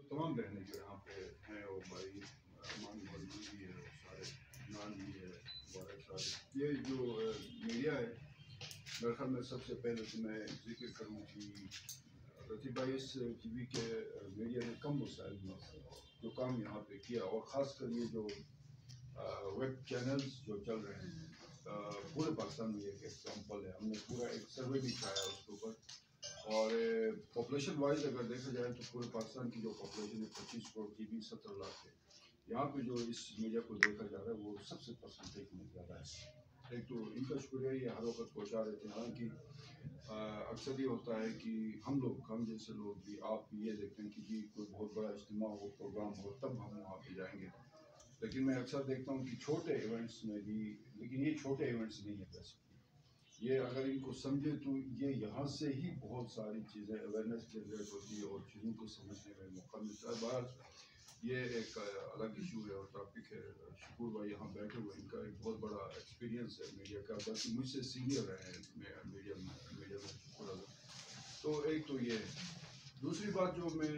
تمام بہنیں جو یہاں پہ ہیں اور بھائی امان مولوی بھی ہے اور سارے نان بھی ہے مبارک صاحب. یہ جو میڈیا ہے میرے خیال میں سب سے پہلے تو میں ذکر کروں کہ رتیب بھائی اس ٹی وی کے میڈیا نے کم وسائل میں جو کام یہاں پہ کیا اور خاص کر یہ جو ویب چینلز جو چل رہے ہیں پورے پاکستان میں ایک ایگزامپل ہے. ہم نے پورا ایک سروے بھی کرایا اس کے اوپر اور پاپولیشن وائز اگر دیکھا جائے تو پورے پاکستان کی جو پاپولیشن ہے 25 کروڑ کی بھی 17 لاکھ ہے. یہاں پہ جو اس میڈیا کو دیکھا جا رہا ہے وہ سب سے پرسنٹیج میں زیادہ ہے. ایک تو ان کا شکریہ یہ ہر وقت پہنچا رہے تھے. حالانکہ اکثر یہ ہوتا ہے کہ ہم جیسے لوگ بھی آپ بھی یہ دیکھتے ہیں کہ جی کوئی بہت بڑا اجتماع ہو پروگرام ہو تب ہم وہاں پہ جائیں گے. لیکن میں اکثر دیکھتا ہوں کہ چھوٹے ایونٹس میں بھی لیکن یہ چھوٹے ایونٹس نہیں ہیں ویسے. یہ اگر ان کو سمجھے تو یہ یہاں سے ہی بہت ساری چیزیں اویئرنیس جنریٹ ہوتی ہے اور چیزوں کو سمجھنے میں موقع ملتا ہے. بہرحال یہ ایک الگ ایشو ہے اور ٹاپک ہے. شکور بھائی یہاں بیٹھے ہوئے ان کا ایک بہت بڑا ایکسپیرینس ہے میڈیا کا بلکہ مجھ سے سینئر رہے ہیں میڈیا میں شکر اللہ. تو ایک تو یہ ہے. دوسری بات جو میں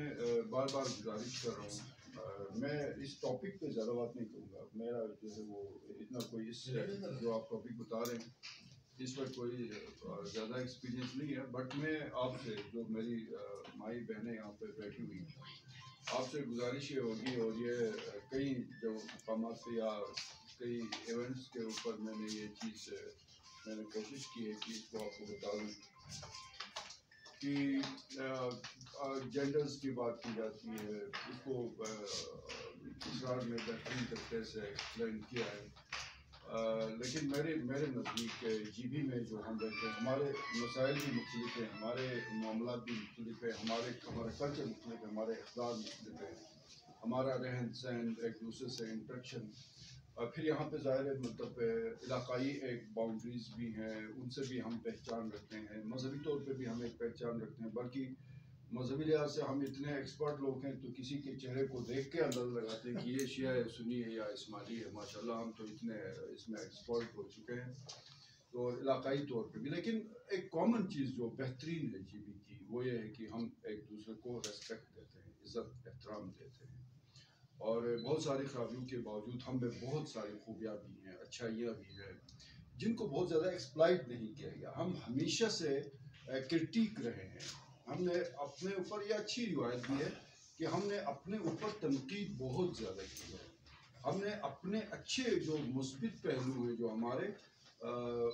بار بار گزارش کر رہا ہوں میں اس ٹاپک پہ زیادہ بات نہیں کروں گا. میرا جو ہے وہ اتنا کوئی اس جو آپ ٹاپک بتا رہے ہیں اس پر کوئی زیادہ ایکسپیرینس نہیں ہے. بٹ میں آپ سے جو میری مائی بہنیں یہاں پہ بیٹھی ہوئی ہیں آپ سے گزارش یہ ہوگی اور یہ کئی جو مقامات پہ یا کئی ایونٹس کے اوپر میں نے یہ چیز میں نے کوشش کی ہے کہ اس کو آپ کو بتا دوں کہ جینڈرز کی بات کی جاتی ہے. اس کو اسرار میں بہترین طریقے سے ایکسپلین کیا ہے. لیکن میرے نزدیک جی بی میں جو ہم بیٹھتے ہیں ہمارے مسائل بھی مختلف ہیں ہمارے معاملات بھی مختلف ہیں ہمارا کلچر مختلف ہے ہمارے اقدار مختلف ہیں ہمارا رہن سہن ایک دوسرے سے انٹریکشن. پھر یہاں پہ ظاہر مطلب علاقائی ایک باؤنڈریز بھی ہیں ان سے بھی ہم پہچان رکھتے ہیں. مذہبی طور پہ بھی ہم ایک پہچان رکھتے ہیں. بلکہ مذہبی لحاظ سے ہم اتنے ایکسپرٹ لوگ ہیں تو کسی کے چہرے کو دیکھ کے اندازہ لگاتے ہیں کہ یہ شیعہ ہے سنی ہے یا اسماعیلی ہے. ماشاء اللہ ہم تو اتنے اس میں ایکسپرٹ ہو چکے ہیں تو علاقائی طور پہ بھی. لیکن ایک کامن چیز جو بہترین ہے جی بی کی وہ یہ ہے کہ ہم ایک دوسرے کو ریسپیکٹ دیتے ہیں عزت احترام دیتے ہیں. اور بہت ساری خرابیوں کے باوجود ہم میں بہت ساری خوبیاں بھی ہیں اچھائیاں بھی ہیں جن کو بہت زیادہ ایکسپلائٹ نہیں کیا گیا. ہم ہمیشہ سے کرٹیک رہے ہیں. ہم نے اپنے اوپر یہ اچھی روایت بھی ہے کہ ہم نے اپنے اوپر تنقید بہت زیادہ کی ہے. ہم نے اپنے اچھے جو مثبت پہلو ہیں جو ہمارے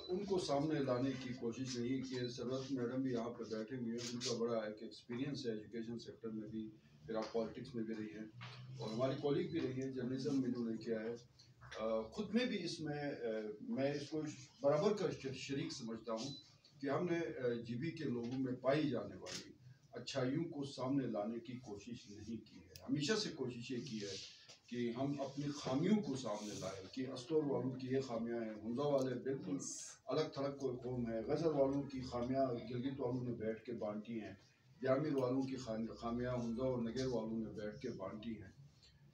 ان کو سامنے لانے کی کوشش نہیں کی. سرورت میڈم بھی یہاں پہ بیٹھے ہوئے ہیں ان کا بڑا ایک ایکسپیرینس ہے ایجوکیشن سیکٹر میں بھی پھر آپ پالیٹکس میں بھی رہی ہیں اور ہماری کولیگ بھی رہی ہیں جرنلزم میں انہوں نے کیا ہے. خود میں بھی اس میں اس کو برابر کا شریک سمجھتا ہوں کہ ہم نے جی بی کے لوگوں میں پائی جانے والی اچھائیوں کو سامنے لانے کی کوشش نہیں کی ہے. ہمیشہ سے کوشش یہ کی ہے کہ ہم اپنی خامیوں کو سامنے لائیں کہ استور والوں کی یہ خامیاں ہیں حمزہ والے بالکل الگ تھلگ کوئی قوم ہے. غزل والوں کی خامیاں گلگت والوں نے بیٹھ کے بانٹی ہیں. جامر والوں کی خامیاں حمزہ اور نگر والوں نے بیٹھ کے بانٹی ہیں.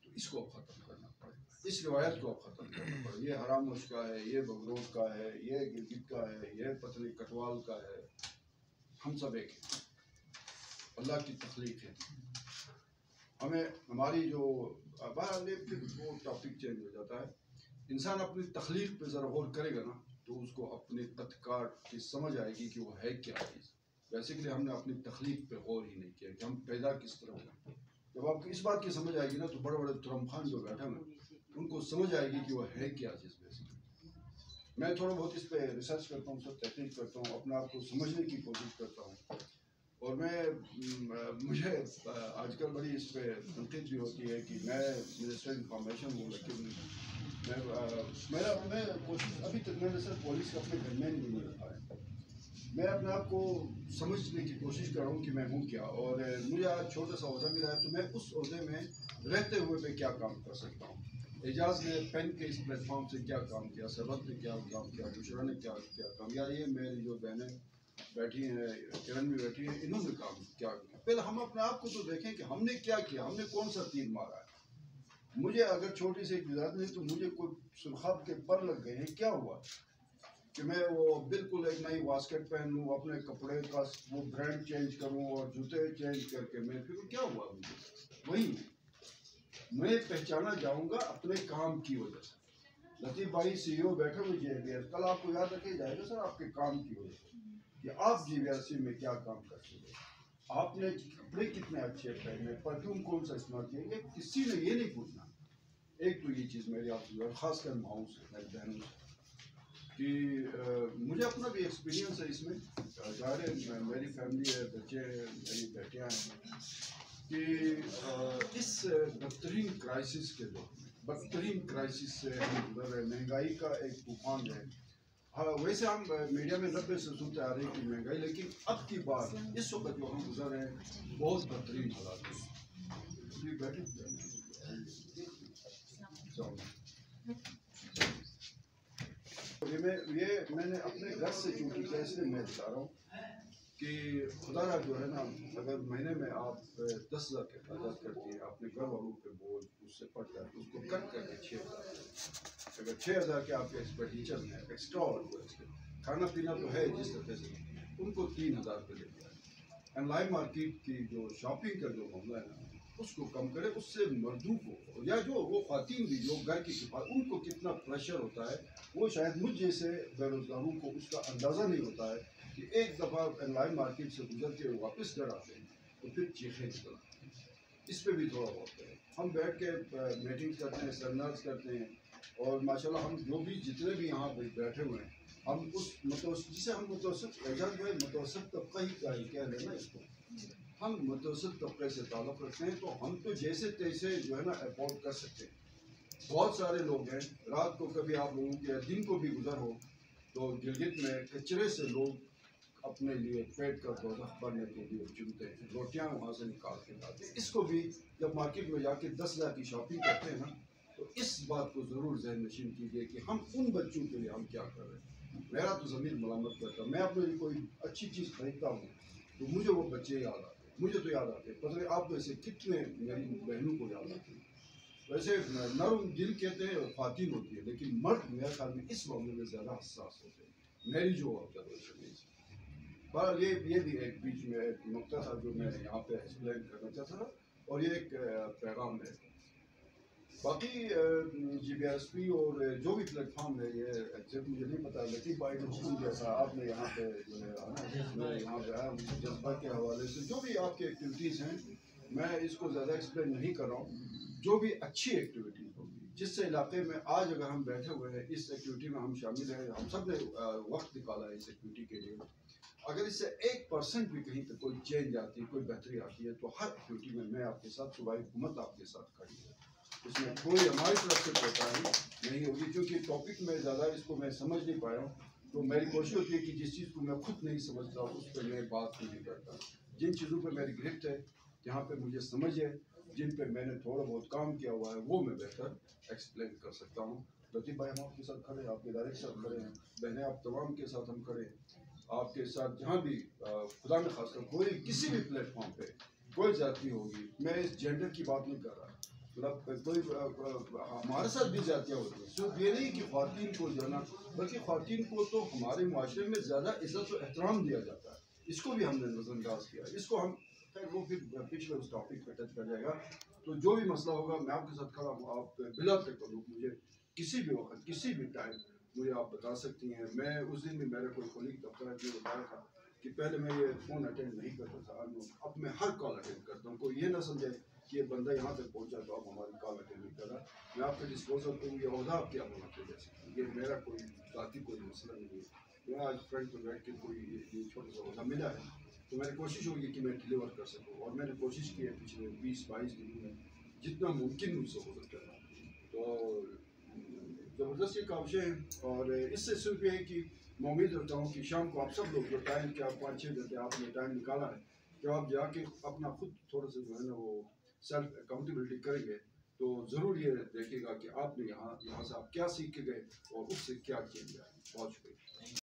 تو اس کو اب ختم کرنا پڑے گا. اس روایت کو اب ختم کرنا پڑے گا. یہ حرامش کا ہے یہ بغروت کا ہے یہ گلگت کا ہے یہ پتلی کٹوال کا ہے. ہم سب ایک ہیں. اللہ کی تخلیق ہے. ہمیں ہماری جو وہ ٹاپک چینج ہو جاتا ہے. انسان اپنی تخلیق پہ ذرا غور کرے گا نا تو اس کو اپنے تدقیقات کی سمجھ آئے گی کہ وہ ہے کیا چیز. بیسیکلی ہم نے اپنی تخلیق پہ غور ہی نہیں کیا کہ ہم پیدا کس طرح ہوئے. جب آپ کو اس بات کی سمجھ آئے گی نا تو بڑے بڑے ترم خان جو بیٹھے ہیں ان کو سمجھ آئے گی کہ وہ ہے کیا چیز. بیسیکلی میں تھوڑا بہت اس پہ ریسرچ کرتا ہوں سب تحقیق کرتا ہوں اپنے آپ کو سمجھنے کی کوشش کرتا ہوں. اور مجھے آج کل بڑی اس پہ تنقید بھی ہوتی ہے کہ میں منسٹر انفارمیشن ہوں لیکن میں کوشش ابھی تک میں نے سر پولیس کا اپنے گھر میں نہیں رکھا ہے. میں اپنے آپ کو سمجھنے کی کوشش کر رہا ہوں کہ میں ہوں کیا اور مجھے آج چھوٹا سا عہدہ ملا ہے تو میں اس عہدے میں رہتے ہوئے میں کیا کام کر سکتا ہوں. اعجاز نے پین کے اس پلیٹ فارم سے کیا کام کیا, سربت نے کیا کام کیا, بشرا نے کیا کام, یا یہ میری جو بہنیں بیٹھی ہیں کرن بھی بیٹھی ہیں انہوں نے کام کیا کیا. پہلے ہم اپنے آپ کو تو دیکھیں کہ ہم نے کیا کیا, ہم نے کون سا تیر مارا ہے. مجھے اگر چھوٹی سی ایک گزارش نہیں تو مجھے کوئی سرخاب کے پر لگ گئے ہیں کیا ہوا. کہ میں وہ بالکل ایک نئی واسکٹ پہن لوں, اپنے کپڑے کا وہ برانڈ چینج کروں اور جوتے چینج کر کے میں پھر کیا ہوا مجھے وہی میں پہچانا جاؤں گا اپنے کام کی وجہ سے. لطیف بھائی سی او بیٹھے ہوئے JBS, کل آپ کو یاد رکھے جائے گا سر آپ کے کام کی وجہ سے کہ آپ JBS میں کیا کام کرتے ہیں, آپ نے کپڑے کتنے اچھے پہنے, پرفیوم کون سا استعمال کیے, یہ کسی نے یہ نہیں پوچھنا. ایک تو یہ چیز میری آپ سے خاص کر ماؤں سے میری بہنوں سے کہ مجھے اپنا بھی ایکسپیرینس ہے اس میں, ظاہر ہے میری فیملی ہے, بچے ہیں, میری بیٹیاں ہیں, کہ اس بدترین کرائسس کے دور میں بدترین کرائسس سے ہم گزر رہے, مہنگائی کا ایک طوفان ہے. ہاں ویسے ہم میڈیا میں 90 سے سنتے آ رہے ہیں کہ مہنگائی, لیکن اب کی بات اس وقت جو ہم گزر رہے ہیں بہت بدترین حالات ہیں. یہ میں نے اپنے گھر سے چونکہ کیا اس لیے میں بتا رہا ہوں کہ خدا را جو ہے نا, اگر مہینے میں آپ 10,000 کے اخراجات کرتی ہیں, اپنے گھر والوں پہ بوجھ اس سے پڑ جاتے اس کو کٹ کر کے 6,000, اگر 6,000 کے آپ کے ایکسپینڈیچر ہیں ایکسٹرا, اور کھانا پینا تو ہے جس طرح سے, ان کو 3,000 پہ لے جائیں. اینڈ لائن مارکیٹ کی جو شاپنگ کا جو معاملہ ہے نا اس کو کم کرے. اس سے مردوں کو یا جو وہ خواتین بھی جو گھر کی کفایت, ان کو کتنا پریشر ہوتا ہے, وہ شاید مجھ جیسے بے روزگاروں کو اس کا اندازہ نہیں ہوتا ہے کہ ایک دفعہ لائن مارکیٹ سے گزر کے واپس گھر آتے ہیں تو پھر چیخیں نکلتے ہیں. اس پہ بھی تھوڑا بہت ہے. ہم بیٹھ کے میٹنگ کرتے ہیں, سیمینارز کرتے ہیں, اور ماشاءاللہ ہم جو بھی جتنے بھی یہاں بیٹھے ہوئے ہیں, ہم اس جسے ہم متوسط اعجاز جو ہے متوسط طبقہ ہی کہہ لینا اس کو, ہم متوسط طبقے سے تعلق رکھتے ہیں, تو ہم تو جیسے تیسے جو ہے نا افورڈ کر سکتے ہیں. بہت سارے لوگ ہیں, رات کو کبھی آپ لوگوں کے دن کو بھی گزر ہو تو گلگت میں کچرے سے لوگ اپنے لیے پیٹ کا دوزخ بھرنے کے لیے چنتے ہیں, روٹیاں وہاں سے نکال کے لاتے ہیں. اس کو بھی جب مارکیٹ میں جا کے 10,000 کی شاپنگ کرتے ہیں نا, تو اس بات کو ضرور ذہن نشین کیجیے کہ ہم ان بچوں کے لیے ہم کیا کر رہے ہیں. میرا تو ضمیر ملامت کرتا, میں اپنے لیے کوئی اچھی چیز خریدتا ہوں تو مجھے وہ بچے یاد آتے ہیں, مجھے تو یاد آتے ہیں, پتہ نہیں آپ میں سے کتنے میری بہنوں کو یاد آتے ہیں. ویسے نرم دل کہتے ہیں خواتین ہوتی ہے, لیکن مرد میرے خیال میں اس معاملے میں زیادہ حساس ہوتے ہیں, میری جو آبزرویشن ہے. بہرحال یہ بھی ایک بیچ میں ایک نقطہ تھا جو میں یہاں پہ ایکسپلین کرنا چاہتا تھا, اور یہ ایک پیغام ہے. باقی JBSP اور جو بھی پلیٹ فارم ہے, یہ ایگزیکٹ مجھے نہیں پتا, لطیف بھائی نے جیسا آپ نے یہاں پہ جو ہے میں یہاں پہ آیا ہوں جذبہ کے حوالے سے, جو بھی آپ کی ایکٹیویٹیز ہیں میں اس کو زیادہ ایکسپلین نہیں کر رہا ہوں. جو بھی اچھی ایکٹیویٹیز ہوگی جس سے علاقے میں آج اگر ہم بیٹھے ہوئے ہیں اس ایکٹیویٹی میں ہم شامل ہیں, ہم سب نے وقت نکالا ہے اس ایکٹیویٹی کے لیے, اگر اس سے 1% بھی کہیں تک کوئی چینج آتی ہے, کوئی بہتری آتی ہے, تو ہر ایکٹیویٹی میں آپ کے ساتھ, صوبائی حکومت آپ کے ساتھ کھڑی ہے. اس میں کوئی ہماری طرف سے کوتاہی نہیں ہوگی, کیونکہ ٹاپک میں زیادہ اس کو میں سمجھ نہیں پایا ہوں, تو میری کوشش ہوتی ہے کہ جس چیز کو میں خود نہیں سمجھتا اس پہ میں بات نہیں کرتا. جن چیزوں پہ میری گرفت ہے, جہاں پہ مجھے سمجھ ہے, جن پہ میں نے تھوڑا بہت کام کیا ہوا ہے, وہ میں بہتر ایکسپلین کر سکتا ہوں. لطیف بھائی ہم آپ کے ساتھ کھڑے ہیں, آپ کے ادارے کے ساتھ کھڑے ہیں, بہنیں آپ تمام کے ساتھ ہم کھڑے ہیں, آپ کے ساتھ جہاں بھی خدا میں خاص کر کوئی کسی بھی پلیٹ فارم پہ کوئی زیادتی ہوگی, میں اس جینڈر کی بات نہیں کر رہا, مطلب کوئی ہمارے ساتھ بھی زیادتیاں ہوتی ہیں. صرف یہ نہیں کہ خواتین کو جو ہے نا, بلکہ خواتین کو تو ہمارے معاشرے میں زیادہ عزت و احترام دیا جاتا ہے, اس کو بھی ہم نے نظر انداز کیا. اس کو ہم وہ پھر پچھلے اس ٹاپک پہ ٹچ کر جائے گا. تو جو بھی مسئلہ ہوگا میں آپ کے ساتھ کھڑا ہوں, آپ بلا تکلف مجھے کسی بھی وقت کسی بھی ٹائم مجھے آپ بتا سکتی ہیں. میں اس دن بھی میرے کوئی کولیگ دفتر نے بتایا تھا کہ پہلے میں یہ فون اٹینڈ نہیں کرتا تھا, اب میں ہر کال اٹینڈ کرتا ہوں. کوئی یہ نہ سمجھے کہ یہ بندہ یہاں تک پہنچا تو اب ہماری کال اٹینڈ نہیں کر رہا. میں آپ کے ڈسپوزل کروں, یہ عہدہ آپ کیا ہونا چاہیے, یہ میرا کوئی ذاتی کوئی مسئلہ نہیں ہے. میں آج فرنٹ پہ بیٹھ کے کوئی یہ چھوٹا سا عہدہ ملا ہے تو میری کوشش ہوگی کہ میں ڈیلیور کر سکوں, اور میں نے کوشش کی ہے پچھلے 20-22 دنوں میں جتنا ممکن مجھ سے ہو سکتا ہے. تو زبردست یہ کاوشیں ہیں, اور اس سے صرف یہ ہے کہ میں امید رکھتا ہوں کہ شام کو آپ سب لوگ جو ٹائم کے آپ 5-6 گھنٹے آپ نے ٹائم نکالا ہے, کہ آپ جا کے اپنا خود تھوڑا سا جو ہے نا وہ سیلف اکاؤنٹیبلٹی کریں گے, تو ضرور یہ دیکھے گا کہ آپ نے یہاں سے آپ کیا سیکھ کے گئے اور اس سے کیا کیا گیا. بہت شکریہ.